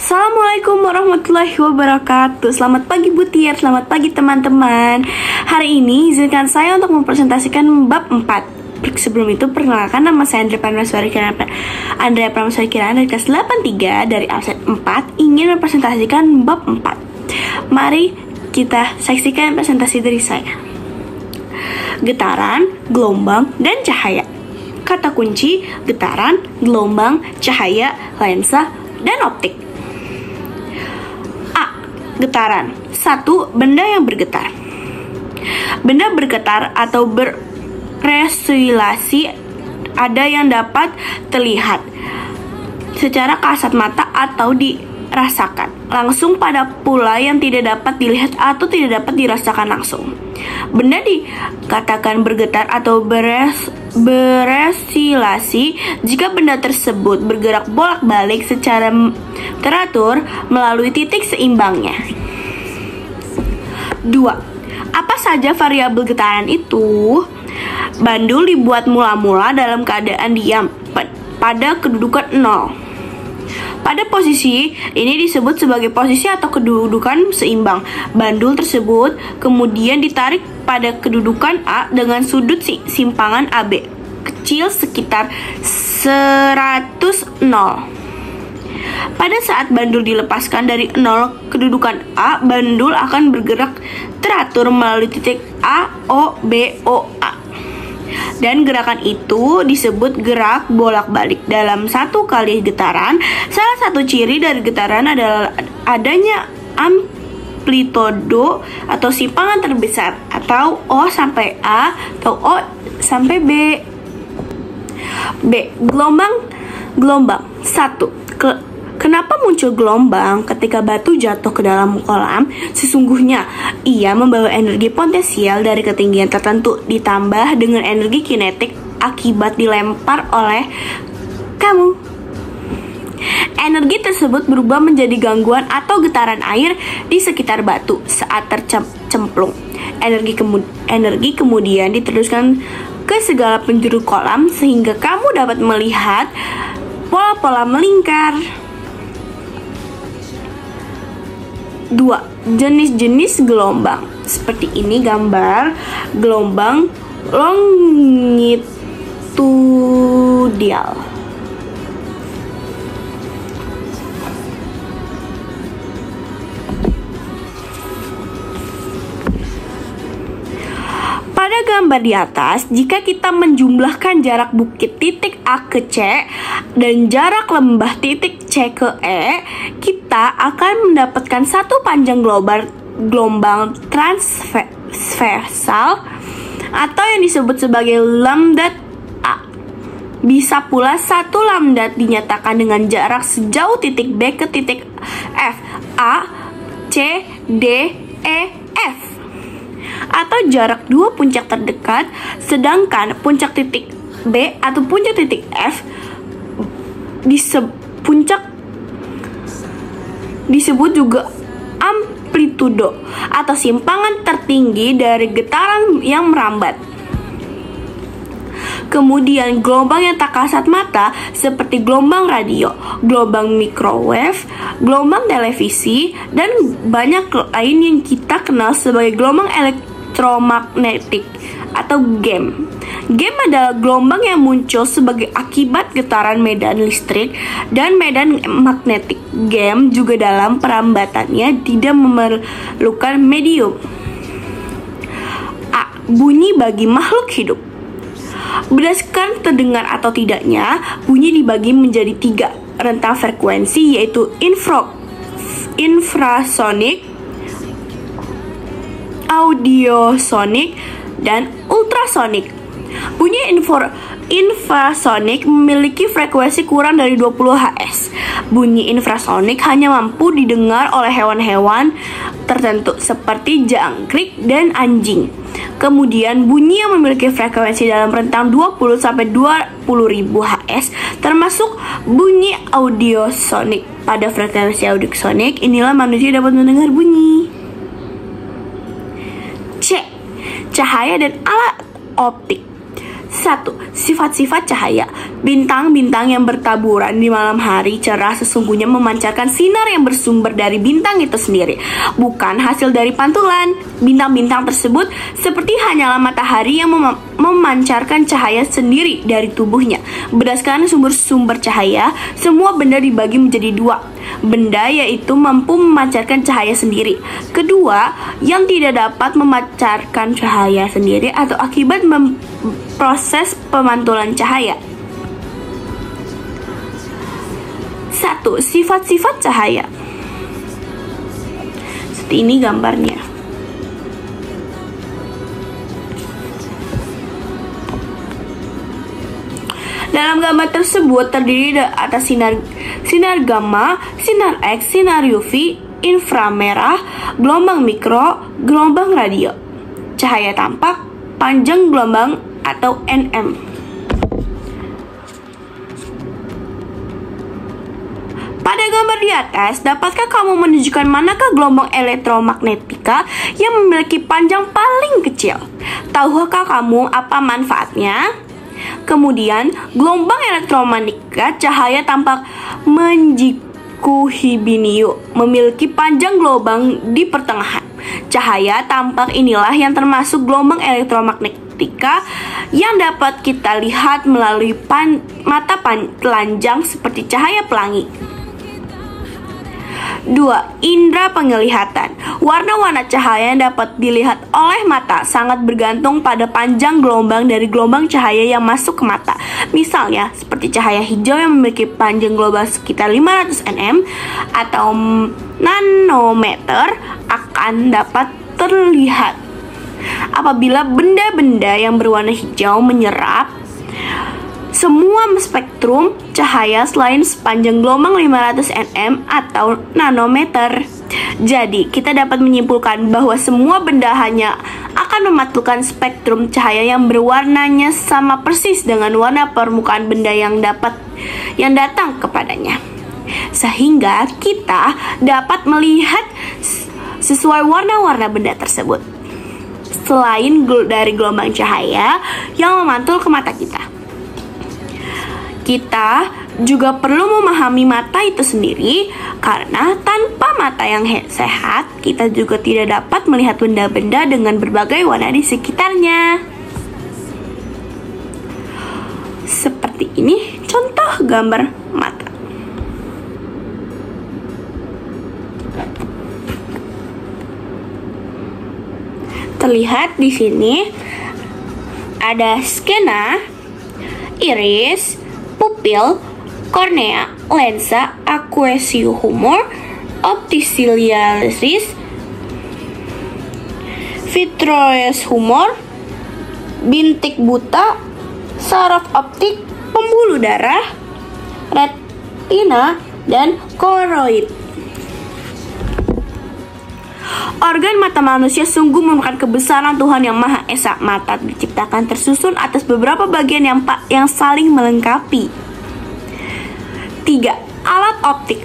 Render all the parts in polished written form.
Assalamualaikum warahmatullahi wabarakatuh. Selamat pagi Butir, selamat pagi teman-teman. Hari ini izinkan saya untuk mempresentasikan bab 4. Sebelum itu perkenalkan, nama saya Andrea Prameswari Kirana dari kelas 83 dari absen 4 ingin mempresentasikan bab 4. Mari kita saksikan presentasi dari saya. Getaran, gelombang, dan cahaya. Kata kunci: getaran, gelombang, cahaya, lensa, dan optik. Getaran. 1. Benda yang bergetar. Benda bergetar atau berestilasi ada yang dapat terlihat secara kasat mata atau dirasakan langsung, pada pula yang tidak dapat dilihat atau tidak dapat dirasakan langsung. Benda dikatakan bergetar atau berestilasi jika benda tersebut bergerak bolak-balik secara teratur melalui titik seimbangnya. 2. Apa saja variabel getaran itu? Bandul dibuat mula-mula dalam keadaan diam pada kedudukan 0. Pada posisi ini disebut sebagai posisi atau kedudukan seimbang. Bandul tersebut kemudian ditarik pada kedudukan A dengan sudut simpangan AB kecil sekitar 100 0. Pada saat bandul dilepaskan dari 0 kedudukan A, bandul akan bergerak teratur melalui titik A, O, B, O, A. Dan gerakan itu disebut gerak bolak-balik. Dalam satu kali getaran, salah satu ciri dari getaran adalah adanya amplitudo atau simpangan terbesar, atau O sampai A atau O sampai B. Gelombang. 1. Kenapa muncul gelombang ketika batu jatuh ke dalam kolam? Sesungguhnya ia membawa energi potensial dari ketinggian tertentu ditambah dengan energi kinetik akibat dilempar oleh kamu. Energi tersebut berubah menjadi gangguan atau getaran air di sekitar batu saat tercemplung. Energi kemudian diteruskan ke segala penjuru kolam sehingga kamu dapat melihat pola-pola melingkar. 2. Jenis-jenis gelombang. Seperti ini gambar gelombang longitudinal. Pada gambar di atas, jika kita menjumlahkan jarak bukit titik A ke C dan jarak lembah titik C ke E, kita akan mendapatkan satu panjang gelombang transversal atau yang disebut sebagai lambda A. Bisa pula satu lambda dinyatakan dengan jarak sejauh titik B ke titik F, A, C, D, E, F, atau jarak dua puncak terdekat, sedangkan puncak titik B atau puncak titik F disebut juga amplitudo atau simpangan tertinggi dari getaran yang merambat. Kemudian gelombang yang tak kasat mata seperti gelombang radio, gelombang microwave, gelombang televisi, dan banyak lain yang kita kenal sebagai gelombang elektromagnetik atau GEM. GEM adalah gelombang yang muncul sebagai akibat getaran medan listrik dan medan magnetik. GEM juga dalam perambatannya tidak memerlukan medium. A. Bunyi bagi makhluk hidup. Berdasarkan terdengar atau tidaknya, bunyi dibagi menjadi 3 rentang frekuensi, yaitu infrasonik, audiosonik, dan ultrasonik. Bunyi infrasonik memiliki frekuensi kurang dari 20 Hz. Bunyi infrasonik hanya mampu didengar oleh hewan-hewan tertentu seperti jangkrik dan anjing. Kemudian bunyi yang memiliki frekuensi dalam rentang 20 sampai 20.000 Hz termasuk bunyi audiosonik. Pada frekuensi audiosonik inilah manusia dapat mendengar bunyi. C. Cahaya dan alat optik. 1. Sifat-sifat cahaya. Bintang-bintang yang bertaburan di malam hari cerah sesungguhnya memancarkan sinar yang bersumber dari bintang itu sendiri, bukan hasil dari pantulan. Bintang-bintang tersebut seperti hanyalah matahari yang memancarkan cahaya sendiri dari tubuhnya. Berdasarkan sumber-sumber cahaya, semua benda dibagi menjadi dua. Benda yaitu mampu memancarkan cahaya sendiri. Kedua, yang tidak dapat memancarkan cahaya sendiri atau akibat proses pemantulan cahaya. 1. Sifat-sifat cahaya. Seperti ini gambarnya. Dalam gambar tersebut terdiri atas sinar gamma, sinar X, sinar UV, inframerah, gelombang mikro, gelombang radio. Cahaya tampak, panjang gelombang atau NM. Pada gambar di atas, dapatkah kamu menunjukkan manakah gelombang elektromagnetika yang memiliki panjang paling kecil? Tahukah kamu apa manfaatnya? Kemudian, gelombang elektromagnetika cahaya tampak menjikuhibiniu memiliki panjang gelombang di pertengahan. Cahaya tampak inilah yang termasuk gelombang elektromagnetika yang dapat kita lihat melalui mata telanjang seperti cahaya pelangi. 2. Indera penglihatan. Warna-warna cahaya yang dapat dilihat oleh mata sangat bergantung pada panjang gelombang dari gelombang cahaya yang masuk ke mata. Misalnya, seperti cahaya hijau yang memiliki panjang gelombang sekitar 500 nm atau nanometer akan dapat terlihat apabila benda-benda yang berwarna hijau menyerap semua spektrum cahaya selain sepanjang gelombang 500 nm atau nanometer. Jadi, kita dapat menyimpulkan bahwa semua benda hanya akan memantulkan spektrum cahaya yang berwarnanya sama persis dengan warna permukaan benda yang datang kepadanya. Sehingga kita dapat melihat sesuai warna-warna benda tersebut, selain dari gelombang cahaya yang memantul ke mata kita. Kita juga perlu memahami mata itu sendiri, karena tanpa mata yang sehat, kita juga tidak dapat melihat benda-benda dengan berbagai warna di sekitarnya. Seperti ini contoh gambar mata. Terlihat di sini ada skena, iris, pupil, kornea, lensa, aqueous humor, opticiliaris, vitreous humor, bintik buta, saraf optik, pembuluh darah, retina, dan koroid. Organ mata manusia sungguh merupakan kebesaran Tuhan Yang Maha Esa. Mata diciptakan tersusun atas beberapa bagian yang saling melengkapi. 3. Alat optik.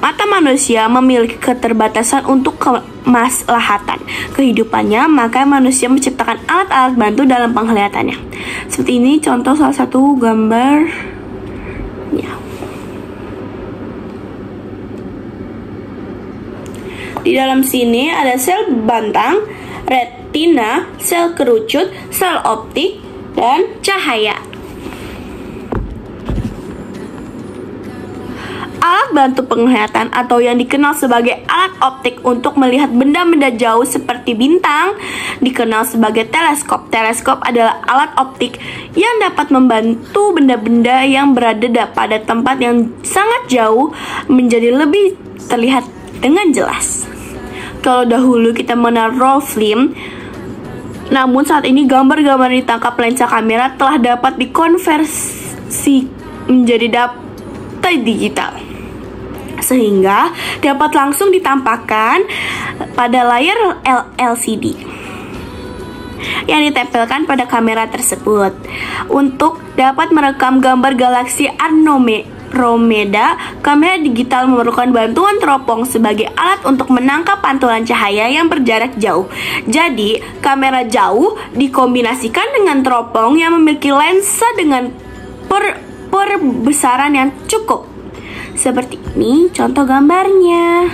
Mata manusia memiliki keterbatasan untuk kemaslahatan kehidupannya, maka manusia menciptakan alat-alat bantu dalam penglihatannya. Seperti ini contoh salah satu gambar. Di dalam sini ada sel bantang, retina, sel kerucut, sel optik, dan cahaya. Alat bantu penglihatan atau yang dikenal sebagai alat optik untuk melihat benda-benda jauh seperti bintang dikenal sebagai teleskop. Teleskop adalah alat optik yang dapat membantu benda-benda yang berada pada tempat yang sangat jauh menjadi lebih terlihat dengan jelas. Kalau dahulu kita mengenal raw film, namun saat ini gambar-gambar ditangkap lensa kamera telah dapat dikonversi menjadi data digital, sehingga dapat langsung ditampakkan pada layar LCD yang ditempelkan pada kamera tersebut untuk dapat merekam gambar galaksi Romeda, kamera digital memerlukan bantuan teropong sebagai alat untuk menangkap pantulan cahaya yang berjarak jauh. Jadi, kamera jauh dikombinasikan dengan teropong yang memiliki lensa dengan perbesaran yang cukup. Seperti ini contoh gambarnya.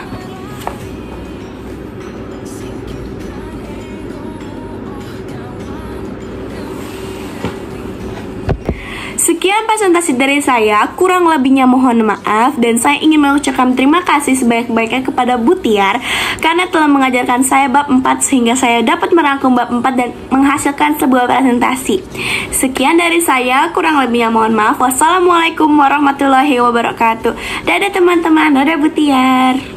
Sekian presentasi dari saya, kurang lebihnya mohon maaf, dan saya ingin mengucapkan terima kasih sebanyak-banyaknya kepada Bu Tiar karena telah mengajarkan saya bab 4 sehingga saya dapat merangkum bab 4 dan menghasilkan sebuah presentasi. Sekian dari saya, kurang lebihnya mohon maaf. Wassalamualaikum warahmatullahi wabarakatuh. Dadah teman-teman, dadah Bu Tiar.